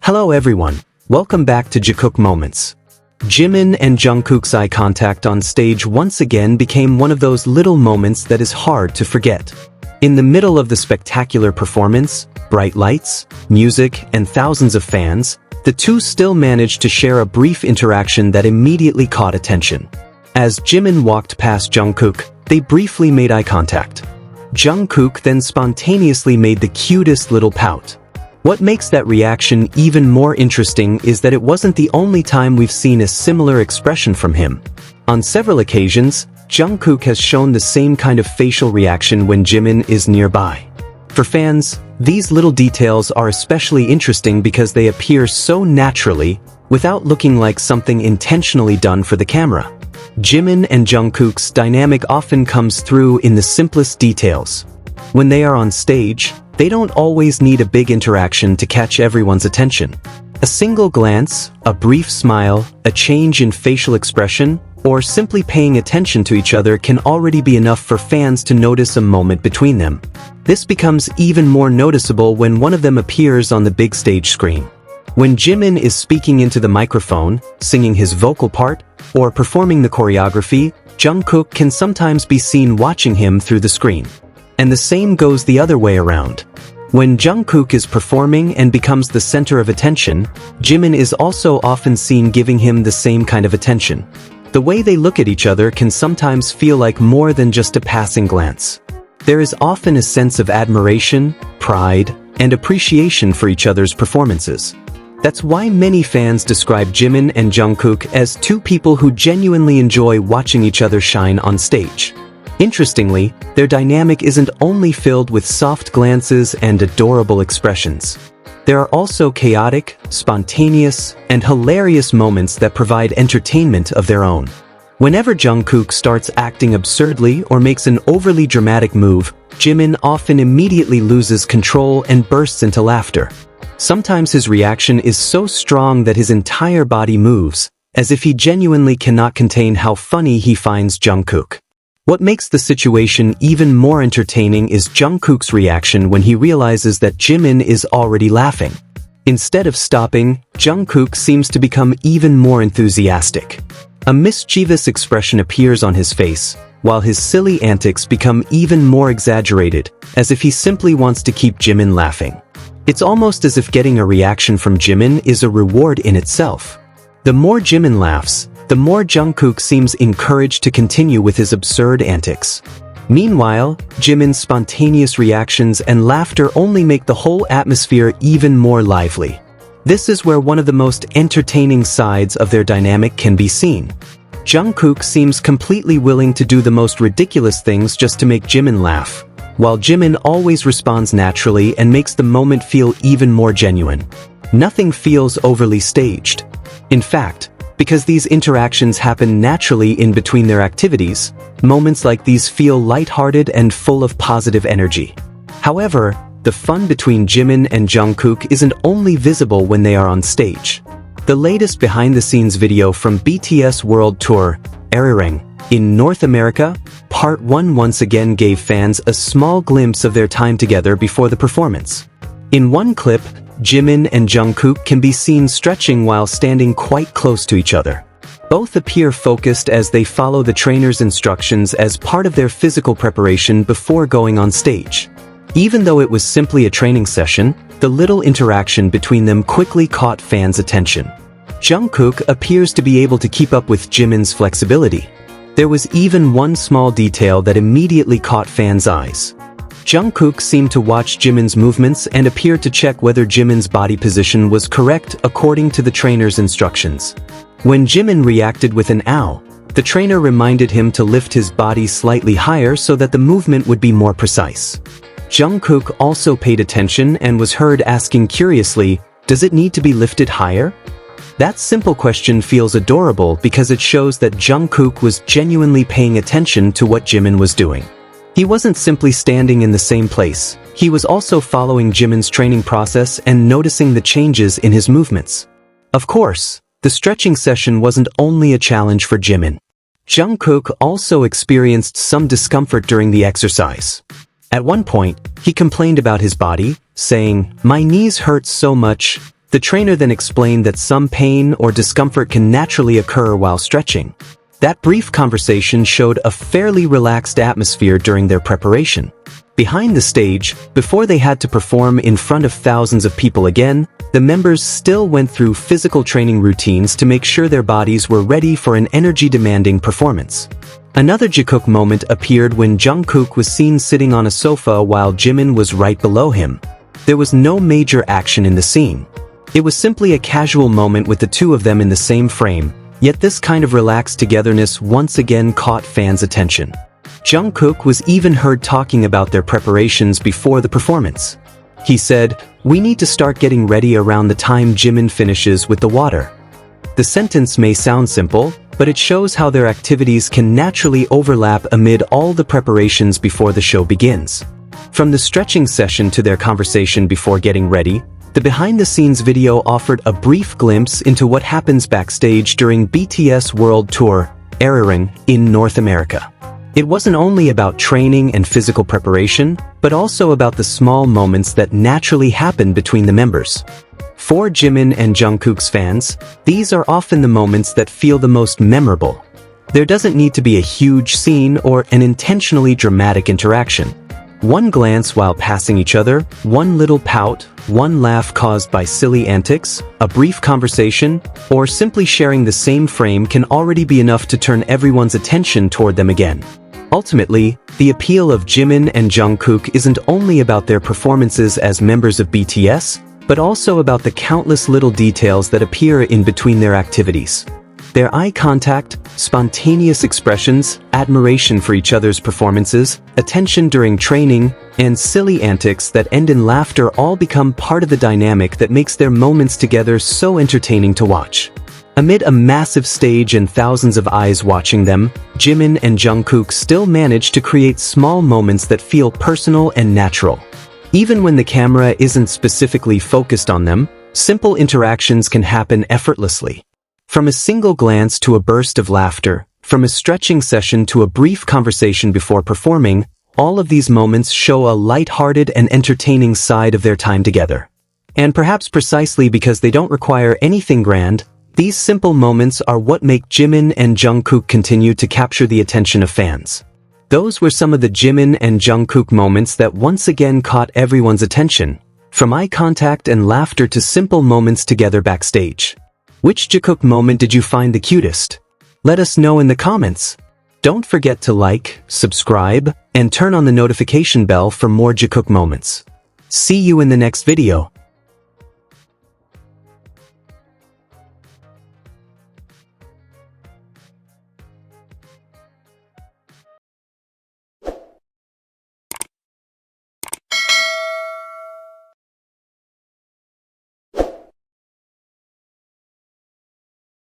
Hello everyone, welcome back to Jikook Moments. Jimin and Jungkook's eye contact on stage once again became one of those little moments that is hard to forget. In the middle of the spectacular performance, bright lights, music, and thousands of fans, the two still managed to share a brief interaction that immediately caught attention. As Jimin walked past Jungkook, they briefly made eye contact. Jungkook then spontaneously made the cutest little pout. What makes that reaction even more interesting is that it wasn't the only time we've seen a similar expression from him. On several occasions, Jungkook has shown the same kind of facial reaction when Jimin is nearby. For fans, these little details are especially interesting because they appear so naturally, without looking like something intentionally done for the camera. Jimin and Jungkook's dynamic often comes through in the simplest details. When they are on stage, they don't always need a big interaction to catch everyone's attention. A single glance, a brief smile, a change in facial expression, or simply paying attention to each other can already be enough for fans to notice a moment between them. This becomes even more noticeable when one of them appears on the big stage screen. When Jimin is speaking into the microphone, singing his vocal part, or performing the choreography, Jungkook can sometimes be seen watching him through the screen. And the same goes the other way around. When Jungkook is performing and becomes the center of attention, Jimin is also often seen giving him the same kind of attention. The way they look at each other can sometimes feel like more than just a passing glance. There is often a sense of admiration, pride, and appreciation for each other's performances. That's why many fans describe Jimin and Jungkook as two people who genuinely enjoy watching each other shine on stage. Interestingly, their dynamic isn't only filled with soft glances and adorable expressions. There are also chaotic, spontaneous, and hilarious moments that provide entertainment of their own. Whenever Jungkook starts acting absurdly or makes an overly dramatic move, Jimin often immediately loses control and bursts into laughter. Sometimes his reaction is so strong that his entire body moves, as if he genuinely cannot contain how funny he finds Jungkook. What makes the situation even more entertaining is Jungkook's reaction when he realizes that Jimin is already laughing. Instead of stopping, Jungkook seems to become even more enthusiastic. A mischievous expression appears on his face, while his silly antics become even more exaggerated, as if he simply wants to keep Jimin laughing. It's almost as if getting a reaction from Jimin is a reward in itself. The more Jimin laughs, the more Jungkook seems encouraged to continue with his absurd antics. Meanwhile, Jimin's spontaneous reactions and laughter only make the whole atmosphere even more lively. This is where one of the most entertaining sides of their dynamic can be seen. Jungkook seems completely willing to do the most ridiculous things just to make Jimin laugh, while Jimin always responds naturally and makes the moment feel even more genuine. Nothing feels overly staged. In fact, because these interactions happen naturally in between their activities, moments like these feel lighthearted and full of positive energy. However, the fun between Jimin and Jungkook isn't only visible when they are on stage. The latest behind-the-scenes video from BTS World Tour, ARIRANG, in North America, Part 1 once again gave fans a small glimpse of their time together before the performance. In one clip, Jimin and Jungkook can be seen stretching while standing quite close to each other. Both appear focused as they follow the trainer's instructions as part of their physical preparation before going on stage. Even though it was simply a training session, the little interaction between them quickly caught fans' attention. Jungkook appears to be able to keep up with Jimin's flexibility. There was even one small detail that immediately caught fans' eyes. Jungkook seemed to watch Jimin's movements and appeared to check whether Jimin's body position was correct according to the trainer's instructions. When Jimin reacted with an ow, the trainer reminded him to lift his body slightly higher so that the movement would be more precise. Jungkook also paid attention and was heard asking curiously, "Does it need to be lifted higher?" That simple question feels adorable because it shows that Jungkook was genuinely paying attention to what Jimin was doing. He wasn't simply standing in the same place, he was also following Jimin's training process and noticing the changes in his movements. Of course, the stretching session wasn't only a challenge for Jimin. Jungkook also experienced some discomfort during the exercise. At one point, he complained about his body, saying, "My knees hurt so much. The trainer then explained that some pain or discomfort can naturally occur while stretching. That brief conversation showed a fairly relaxed atmosphere during their preparation. Behind the stage, before they had to perform in front of thousands of people again, the members still went through physical training routines to make sure their bodies were ready for an energy-demanding performance. Another Jikook moment appeared when Jungkook was seen sitting on a sofa while Jimin was right below him. There was no major action in the scene. It was simply a casual moment with the two of them in the same frame, yet this kind of relaxed togetherness once again caught fans' attention. Jungkook was even heard talking about their preparations before the performance. He said, "We need to start getting ready around the time Jimin finishes with the water." The sentence may sound simple, but it shows how their activities can naturally overlap amid all the preparations before the show begins. From the stretching session to their conversation before getting ready, the behind-the-scenes video offered a brief glimpse into what happens backstage during BTS World Tour, ARIRANG, in North America. It wasn't only about training and physical preparation, but also about the small moments that naturally happen between the members. For Jimin and Jungkook's fans, these are often the moments that feel the most memorable. There doesn't need to be a huge scene or an intentionally dramatic interaction. One glance while passing each other, one little pout, one laugh caused by silly antics, a brief conversation, or simply sharing the same frame can already be enough to turn everyone's attention toward them again. Ultimately, the appeal of Jimin and Jungkook isn't only about their performances as members of BTS, but also about the countless little details that appear in between their activities. Their eye contact, spontaneous expressions, admiration for each other's performances, attention during training, and silly antics that end in laughter all become part of the dynamic that makes their moments together so entertaining to watch. Amid a massive stage and thousands of eyes watching them, Jimin and Jungkook still manage to create small moments that feel personal and natural. Even when the camera isn't specifically focused on them, simple interactions can happen effortlessly. From a single glance to a burst of laughter, from a stretching session to a brief conversation before performing, all of these moments show a light-hearted and entertaining side of their time together. And perhaps precisely because they don't require anything grand, these simple moments are what make Jimin and Jungkook continue to capture the attention of fans. Those were some of the Jimin and Jungkook moments that once again caught everyone's attention, from eye contact and laughter to simple moments together backstage. Which Jikook moment did you find the cutest? Let us know in the comments. Don't forget to like, subscribe, and turn on the notification bell for more Jikook moments. See you in the next video.